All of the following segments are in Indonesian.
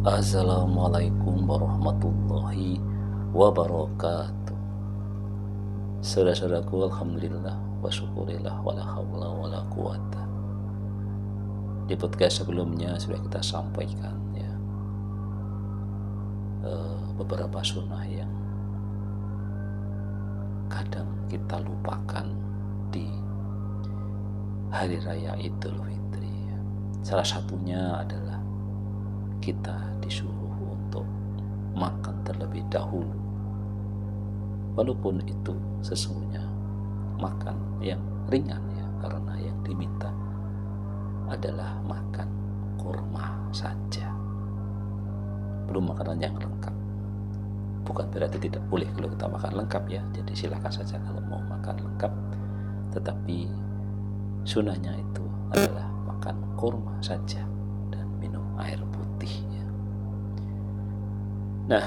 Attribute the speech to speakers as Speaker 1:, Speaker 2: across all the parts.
Speaker 1: Assalamualaikum warahmatullahi wabarakatuh. Saudara-saudaraku, alhamdulillah wa syukurillah wala haula wala quwata. Di podcast sebelumnya sudah kita sampaikan ya beberapa sunnah yang kadang kita lupakan di hari raya Idul Fitri. Salah satunya adalah kita disuruh untuk makan terlebih dahulu, walaupun itu sesungguhnya makan yang ringan ya, karena yang diminta adalah makan kurma saja, belum makanan yang lengkap. Bukan berarti tidak boleh kalau kita makan lengkap ya, jadi silakan saja kalau mau makan lengkap, tetapi sunnahnya itu adalah makan kurma saja dan minum air putih ya. Nah,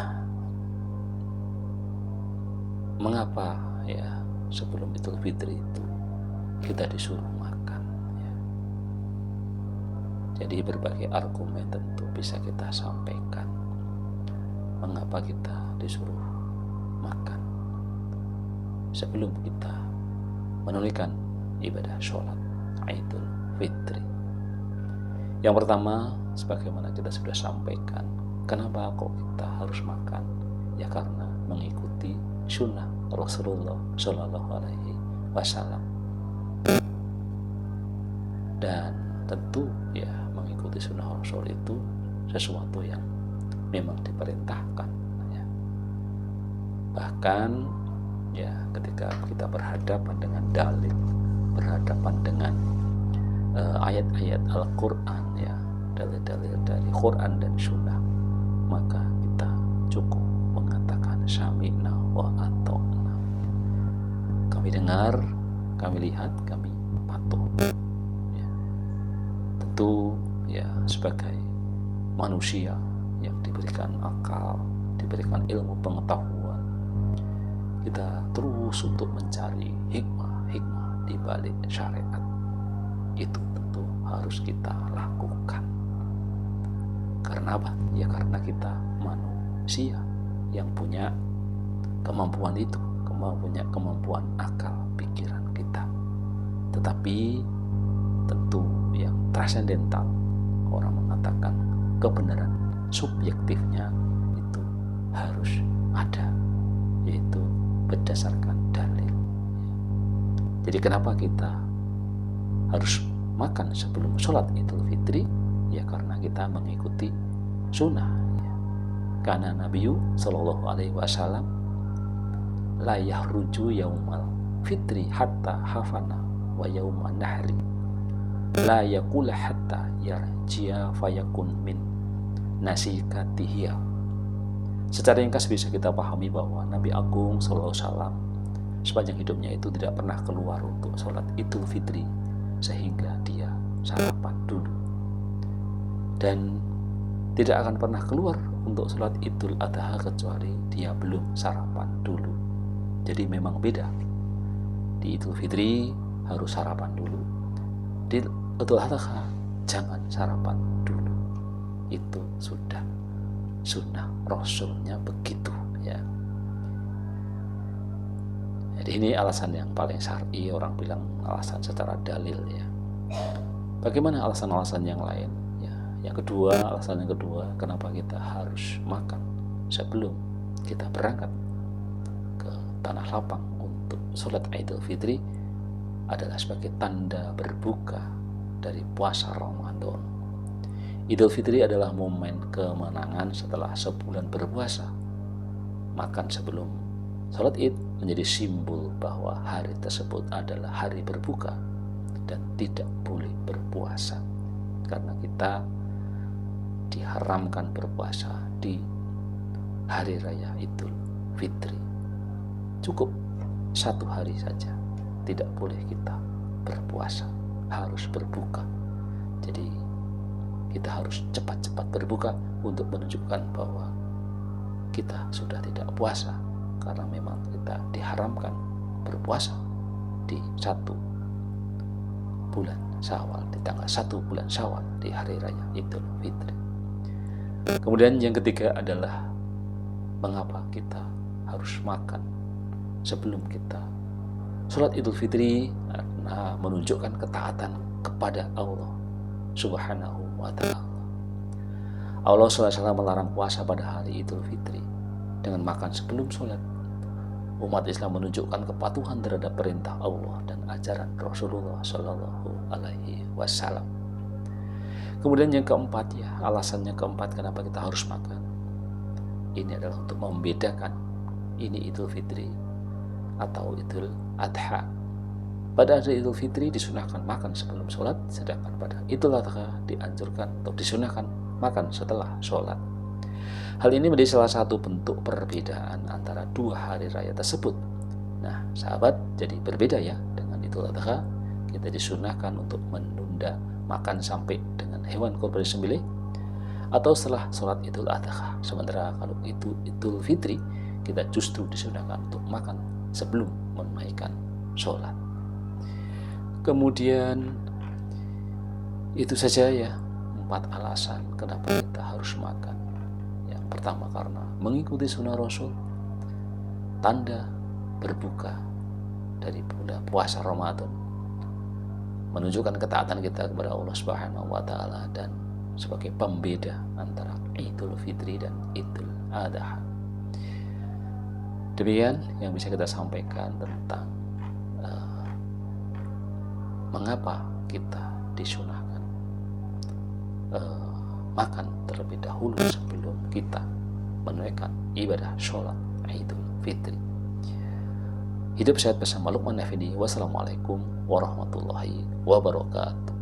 Speaker 1: mengapa ya sebelum Idul Fitri itu kita disuruh makan ya? Jadi berbagai argumen tentu bisa kita sampaikan mengapa kita disuruh makan sebelum kita menunaikan ibadah sholat Idul Fitri. Yang pertama, sebagaimana kita sudah sampaikan, kenapa kok kita harus makan? Ya karena mengikuti sunnah Rasulullah Shallallahu Alaihi Wasallam. Dan tentu ya mengikuti sunnah Rasul itu sesuatu yang memang diperintahkan ya. Bahkan ya ketika kita berhadapan dengan dalil, berhadapan dengan ayat-ayat Al-Quran ya, dalil-dalil dari Quran dan Sunnah, maka kita cukup mengatakan sami'na wa ata'na. Kami dengar, kami lihat, kami patuh ya. Tentu ya sebagai manusia yang diberikan akal, diberikan ilmu pengetahuan, kita terus untuk mencari hikmah di balik syariat. Itu tentu harus kita lakukan. Karena apa? Ya karena kita manusia yang punya kemampuan itu, kemampuan akal pikiran kita. Tetapi tentu yang transendental, orang mengatakan kebenaran subjektifnya itu harus ada, yaitu berdasarkan dalil. Jadi kenapa kita harus makan sebelum sholat Idul Fitri? Ya karena kita mengikuti sunnah ya. Karena Nabi Sallallahu Alaihi Wasallam la yahruju yaumal fitri hatta hafana wa yauman nahri la yakula hatta yarjia fayakun min nasikatihya. Secara ringkas bisa kita pahami bahwa Nabi Agung Sallallahu Alaihi Wasallam sepanjang hidupnya itu tidak pernah keluar untuk sholat Idul Fitri sehingga dia sarapan dulu, dan tidak akan pernah keluar untuk sholat Idul Adha kecuali dia belum sarapan dulu. Jadi memang beda, di Idul Fitri harus sarapan dulu, di Idul Adha jangan sarapan dulu. Itu sudah sunnah Rasulnya begitu ya. Jadi ini alasan yang paling syar'i, orang bilang alasan secara dalil ya. Bagaimana alasan-alasan yang lain ya? Alasan yang kedua, kenapa kita harus makan sebelum kita berangkat ke tanah lapang untuk sholat Idul Fitri adalah sebagai tanda berbuka dari puasa Ramadan. Idul Fitri adalah momen kemenangan setelah sebulan berpuasa. Makan sebelum sholat Id menjadi simbol bahwa hari tersebut adalah hari berbuka dan tidak boleh berpuasa, karena kita diharamkan berpuasa di hari raya Idul Fitri. Cukup satu hari saja, tidak boleh kita berpuasa, harus berbuka. Jadi kita harus cepat-cepat berbuka untuk menunjukkan bahwa kita sudah tidak puasa, karena memang kita diharamkan berpuasa di 1 bulan Syawal, di tanggal 1 bulan Syawal, di hari raya Idul Fitri. Kemudian yang ketiga adalah mengapa kita harus makan sebelum kita sholat Idul Fitri, karena menunjukkan ketaatan kepada Allah Subhanahu wa Ta'ala. Allah SWT melarang puasa pada hari Idul Fitri dengan makan sebelum sholat. Umat Islam menunjukkan kepatuhan terhadap perintah Allah dan ajaran Rasulullah Shallallahu Alaihi Wasallam. Kemudian yang keempat, alasannya keempat kenapa kita harus makan. Ini adalah untuk membedakan ini Idul Fitri atau Idul Adha. Pada hari Idul Fitri disunahkan makan sebelum sholat, sedangkan pada Idul Adha dianjurkan atau disunahkan makan setelah sholat. Hal ini menjadi salah satu bentuk perbedaan antara dua hari raya tersebut. Nah, sahabat, jadi berbeda ya dengan Idul Adha. Kita disunahkan untuk menunda makan sampai dengan hewan kurban disembelih atau setelah sholat Idul Adha. Sementara kalau itu Idul Fitri, kita justru disunahkan untuk makan sebelum menunaikan sholat. Kemudian itu saja ya 4 alasan kenapa kita harus makan. Yang pertama karena mengikuti sunnah Rasul, tanda berbuka dari bulan puasa Ramadan, menunjukkan ketaatan kita kepada Allah Subhanahu wa Ta'ala, dan sebagai pembeda antara Idul Fitri dan Idul Adha. Demikian yang bisa kita sampaikan tentang mengapa kita disunahkan makan terlebih dahulu sebelum kita menunaikan ibadah sholat Idul Fitri. Hidup sehat bersama Luqman Effendi. Wassalamualaikum warahmatullahi wabarakatuh.